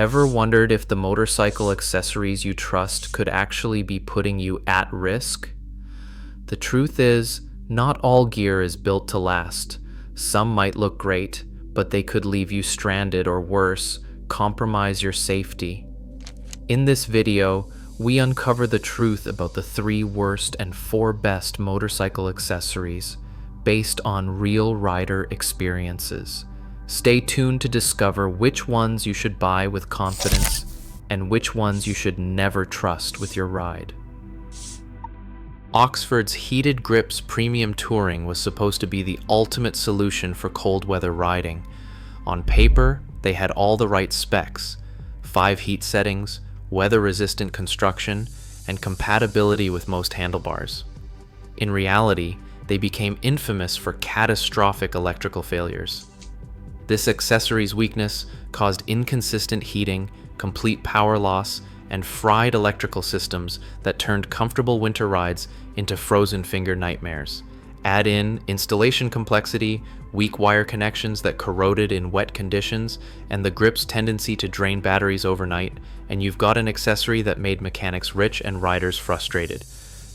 Ever wondered if the motorcycle accessories you trust could actually be putting you at risk? The truth is, not all gear is built to last. Some might look great, but they could leave you stranded or worse, compromise your safety. In this video, we uncover the truth about the 3 worst and 4 best motorcycle accessories based on real rider experiences. Stay tuned to discover which ones you should buy with confidence and which ones you should never trust with your ride. Oxford's Heated Grips Premium Touring was supposed to be the ultimate solution for cold weather riding. On paper, they had all the right specs: 5 heat settings, weather-resistant construction, and compatibility with most handlebars. In reality, they became infamous for catastrophic electrical failures. This accessory's weakness caused inconsistent heating, complete power loss, and fried electrical systems that turned comfortable winter rides into frozen finger nightmares. Add in installation complexity, weak wire connections that corroded in wet conditions, and the grip's tendency to drain batteries overnight, and you've got an accessory that made mechanics rich and riders frustrated.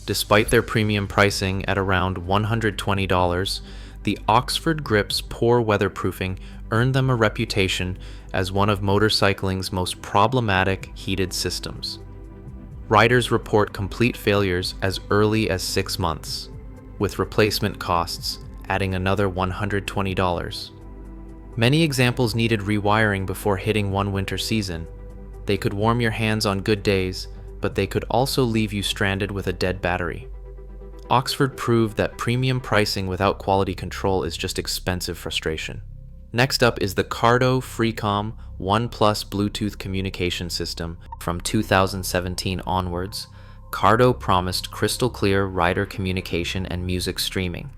Despite their premium pricing at around $120, the Oxford Grip's poor weatherproofing earned them a reputation as one of motorcycling's most problematic heated systems. Riders report complete failures as early as 6 months, with replacement costs adding another $120. Many examples needed rewiring before hitting one winter season. They could warm your hands on good days, but they could also leave you stranded with a dead battery. Oxford proved that premium pricing without quality control is just expensive frustration. Next up is the Cardo Freecom One Plus Bluetooth communication system. From 2017 onwards, Cardo promised crystal clear rider communication and music streaming.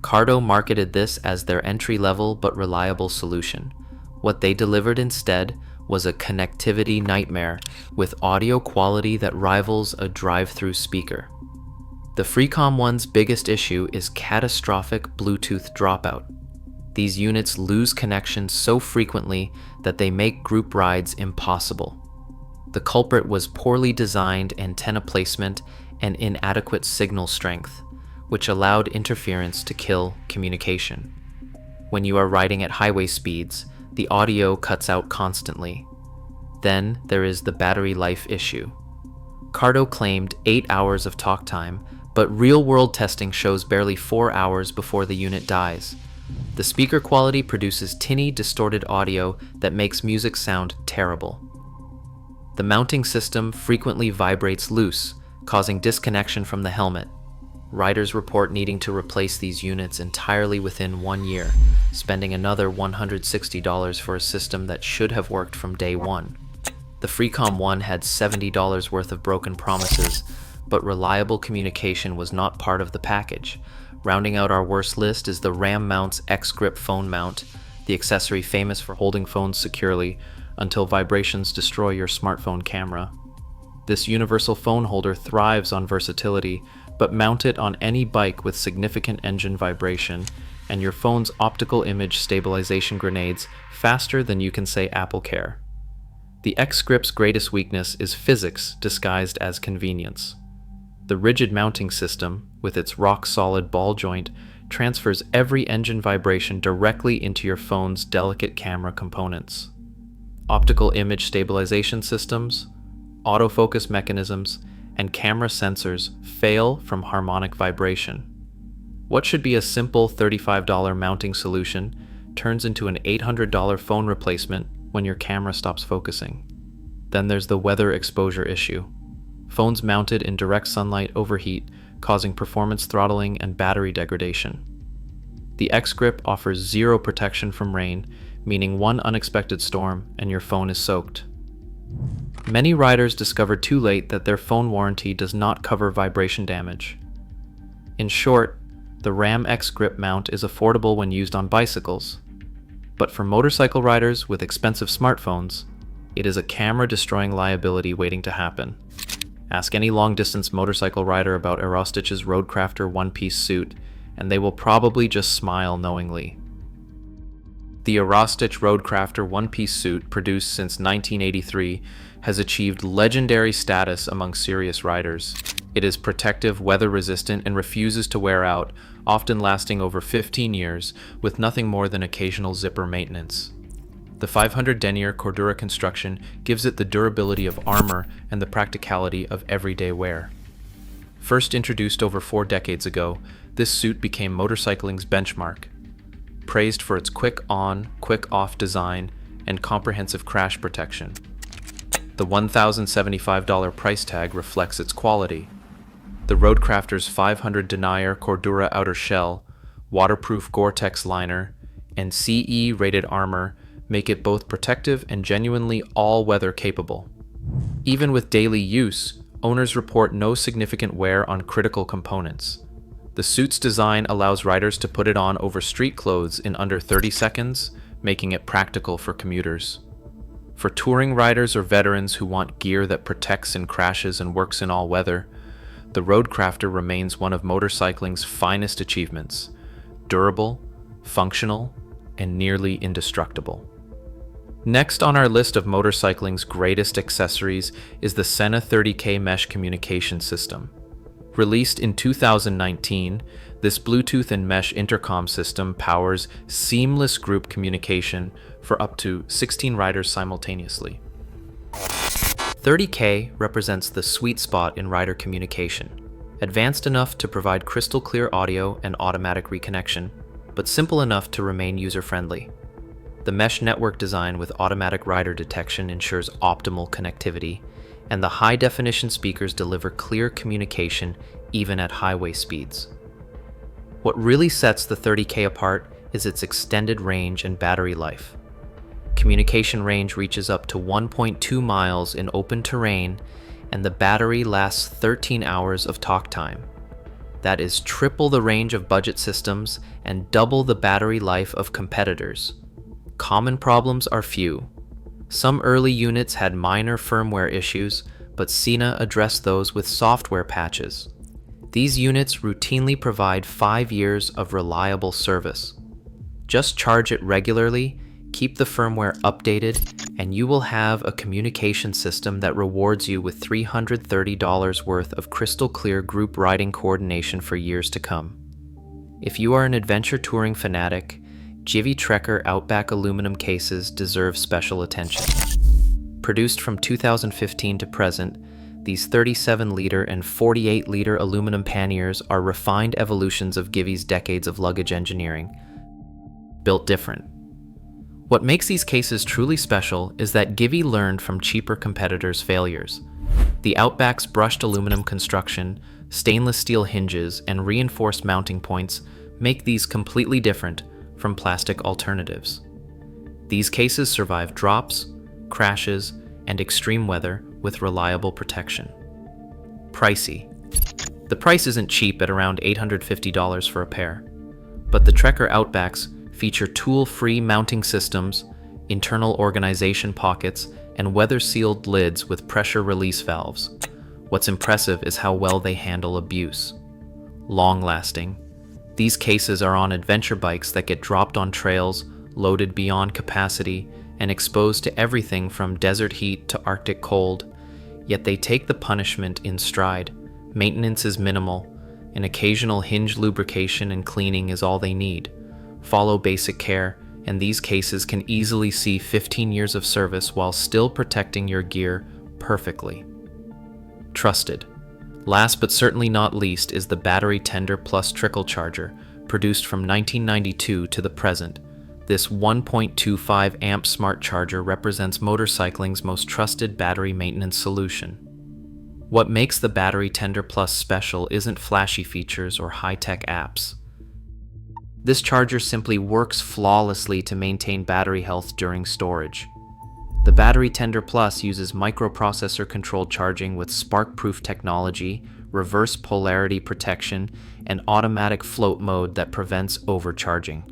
Cardo marketed this as their entry-level but reliable solution. What they delivered instead was a connectivity nightmare with audio quality that rivals a drive-through speaker. The Freecom One's biggest issue is catastrophic Bluetooth dropout. These units lose connection so frequently that they make group rides impossible. The culprit was poorly designed antenna placement and inadequate signal strength, which allowed interference to kill communication. When you are riding at highway speeds, the audio cuts out constantly. Then there is the battery life issue. Cardo claimed 8 hours of talk time, but real-world testing shows barely 4 hours before the unit dies. The speaker quality produces tinny, distorted audio that makes music sound terrible. The mounting system frequently vibrates loose, causing disconnection from the helmet. Riders report needing to replace these units entirely within 1 year, spending another $160 for a system that should have worked from day one. The Freecom One had $70 worth of broken promises, but reliable communication was not part of the package. Rounding out our worst list is the Ram Mount's X-Grip phone mount, the accessory famous for holding phones securely until vibrations destroy your smartphone camera. This universal phone holder thrives on versatility, but mount it on any bike with significant engine vibration, and your phone's optical image stabilization grenades faster than you can say AppleCare. The X-Grip's greatest weakness is physics disguised as convenience. The rigid mounting system, with its rock-solid ball joint, transfers every engine vibration directly into your phone's delicate camera components. Optical image stabilization systems, autofocus mechanisms, and camera sensors fail from harmonic vibration. What should be a simple $35 mounting solution turns into an $800 phone replacement when your camera stops focusing. Then there's the weather exposure issue. Phones mounted in direct sunlight overheat, causing performance throttling and battery degradation. The X-Grip offers zero protection from rain, meaning one unexpected storm and your phone is soaked. Many riders discovered too late that their phone warranty does not cover vibration damage. In short, the Ram X-Grip mount is affordable when used on bicycles, but for motorcycle riders with expensive smartphones, it is a camera-destroying liability waiting to happen. Ask any long-distance motorcycle rider about Aerostich's Roadcrafter one-piece suit, and they will probably just smile knowingly. The Arostich Roadcrafter one-piece suit, produced since 1983, has achieved legendary status among serious riders. It is protective, weather-resistant, and refuses to wear out, often lasting over 15 years, with nothing more than occasional zipper maintenance. The 500 denier Cordura construction gives it the durability of armor and the practicality of everyday wear. First introduced over 4 decades ago, this suit became motorcycling's benchmark. Praised for its quick on, quick off design and comprehensive crash protection. The $1,075 price tag reflects its quality. The Roadcrafter's 500 denier Cordura outer shell, waterproof Gore-Tex liner, and CE-rated armor make it both protective and genuinely all-weather capable. Even with daily use, owners report no significant wear on critical components. The suit's design allows riders to put it on over street clothes in under 30 seconds, making it practical for commuters. For touring riders or veterans who want gear that protects in crashes and works in all weather, the Roadcrafter remains one of motorcycling's finest achievements: durable, functional, and nearly indestructible. Next on our list of motorcycling's greatest accessories is the Sena 30K Mesh Communication System. Released in 2019, this Bluetooth and mesh intercom system powers seamless group communication for up to 16 riders simultaneously. 30K represents the sweet spot in rider communication, advanced enough to provide crystal clear audio and automatic reconnection, but simple enough to remain user-friendly. The mesh network design with automatic rider detection ensures optimal connectivity, and the high-definition speakers deliver clear communication even at highway speeds. What really sets the 30K apart is its extended range and battery life. Communication range reaches up to 1.2 miles in open terrain, and the battery lasts 13 hours of talk time. That is triple the range of budget systems and double the battery life of competitors. Common problems are few. Some early units had minor firmware issues, but Sena addressed those with software patches. These units routinely provide 5 years of reliable service. Just charge it regularly, keep the firmware updated, and you will have a communication system that rewards you with $330 worth of crystal clear group riding coordination for years to come. If you are an adventure touring fanatic, Givi Trekker Outback aluminum cases deserve special attention. Produced from 2015 to present, these 37-liter and 48-liter aluminum panniers are refined evolutions of Givi's decades of luggage engineering, built different. What makes these cases truly special is that Givi learned from cheaper competitors' failures. The Outback's brushed aluminum construction, stainless steel hinges, and reinforced mounting points make these completely different from plastic alternatives. These cases survive drops, crashes, and extreme weather with reliable protection. Pricey. The price isn't cheap at around $850 for a pair, but the Trekker Outbacks feature tool-free mounting systems, internal organization pockets, and weather-sealed lids with pressure release valves. What's impressive is how well they handle abuse. Long-lasting. These cases are on adventure bikes that get dropped on trails, loaded beyond capacity, and exposed to everything from desert heat to Arctic cold, yet they take the punishment in stride. Maintenance is minimal, and occasional hinge lubrication and cleaning is all they need. Follow basic care, and these cases can easily see 15 years of service while still protecting your gear perfectly. Trusted. Last but certainly not least is the Battery Tender Plus Trickle Charger, produced from 1992 to the present. This 1.25 amp smart charger represents motorcycling's most trusted battery maintenance solution. What makes the Battery Tender Plus special isn't flashy features or high-tech apps. This charger simply works flawlessly to maintain battery health during storage. The Battery Tender Plus uses microprocessor-controlled charging with spark-proof technology, reverse polarity protection, and automatic float mode that prevents overcharging.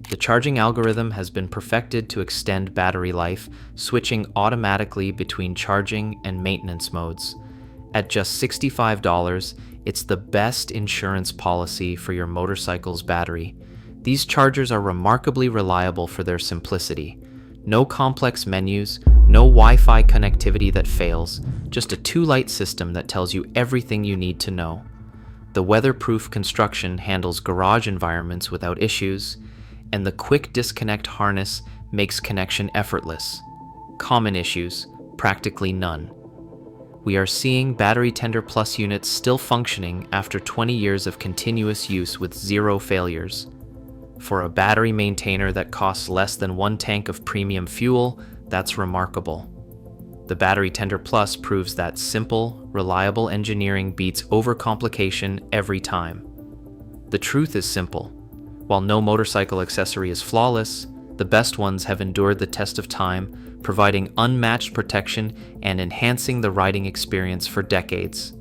The charging algorithm has been perfected to extend battery life, switching automatically between charging and maintenance modes. At just $65, it's the best insurance policy for your motorcycle's battery. These chargers are remarkably reliable for their simplicity. No complex menus, no Wi-Fi connectivity that fails, just a two-light system that tells you everything you need to know. The weatherproof construction handles garage environments without issues, and the quick disconnect harness makes connection effortless. Common issues, practically none. We are seeing Battery Tender Plus units still functioning after 20 years of continuous use with zero failures. For a battery maintainer that costs less than one tank of premium fuel, that's remarkable. The Battery Tender Plus proves that simple, reliable engineering beats overcomplication every time. The truth is simple. While no motorcycle accessory is flawless, the best ones have endured the test of time, providing unmatched protection and enhancing the riding experience for decades.